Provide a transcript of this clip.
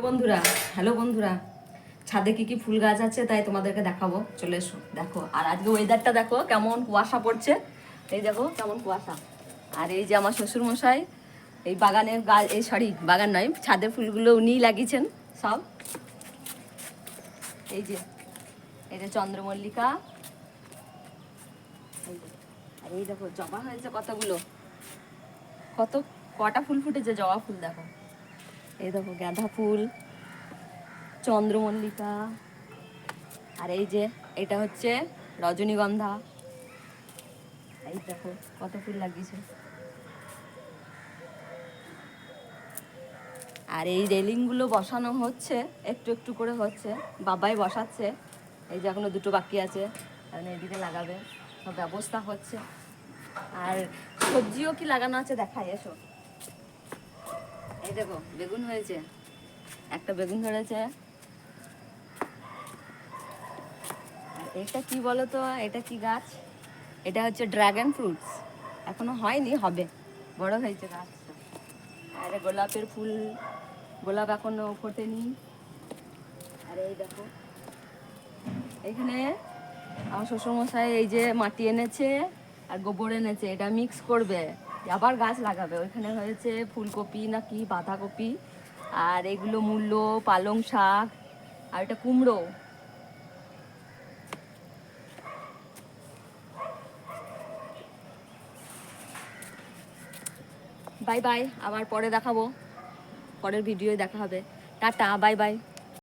বন্ধুরা, হ্যালো বন্ধুরা, ছাদে কি কি ফুল গাছ আছে তাই তোমাদেরকে দেখাবো। চলে এসো দেখো। আর আজকে ওয়েদারটা দেখো কেমন কুয়াশা পড়ছে। এই দেখো কেমন কুয়াশা। আর এই যে আমার শ্বশুর মশাই এই বাগানের গাছ, এই সরি বাগান নয়, ছাদে ফুলগুলো উনিই লাগিয়েছেন সব। এই যে এটা চন্দ্রমল্লিকা, আর এই দেখো জবা হয়েছে কতগুলো, কটা ফুল ফুটেছে, জবা ফুল দেখো। এই দেখো গাঁদা ফুল, চন্দ্রমল্লিকা, আর এই যে এটা হচ্ছে রজনীগন্ধা। এই দেখো কত ফুল লাগিয়েছে। আর এই রেলিংগুলো বসানো হচ্ছে, একটু একটু করে হচ্ছে, বাবাই বসাচ্ছে। এই যে এখনো দুটো বাকি আছে, কারণ এদিকে লাগাবে, সব ব্যবস্থা হচ্ছে। আর সবজিও কি লাগানো আছে দেখাই, এসো। এই দেখো বেগুন হয়েছে, একটা বেগুন ধরেছে। এটা কি বলো তো, এটা কি গাছ? এটা হচ্ছে ড্রাগন ফ্রুটস, এখনো হয়নি, হবে, বড় হয়েছে গাছটা। আর গোলাপের ফুল, গোলাপ এখনো ফোটেনি। আর এই দেখো এখানে আমার শ্বশুরমশাই এই যে মাটি এনেছে আর গোবর এনেছে, এটা মিক্স করবে, আবার গাছ লাগাবে। ওইখানে হয়েছে ফুলকপি নাকি বাঁধাকপি, আর এগুলো মূলো, পালং শাক, আর এটা কুমড়ো। বাই বাই, আবার পরে দেখাবো, পরের ভিডিওয় দেখা হবে। Tata, bye bye.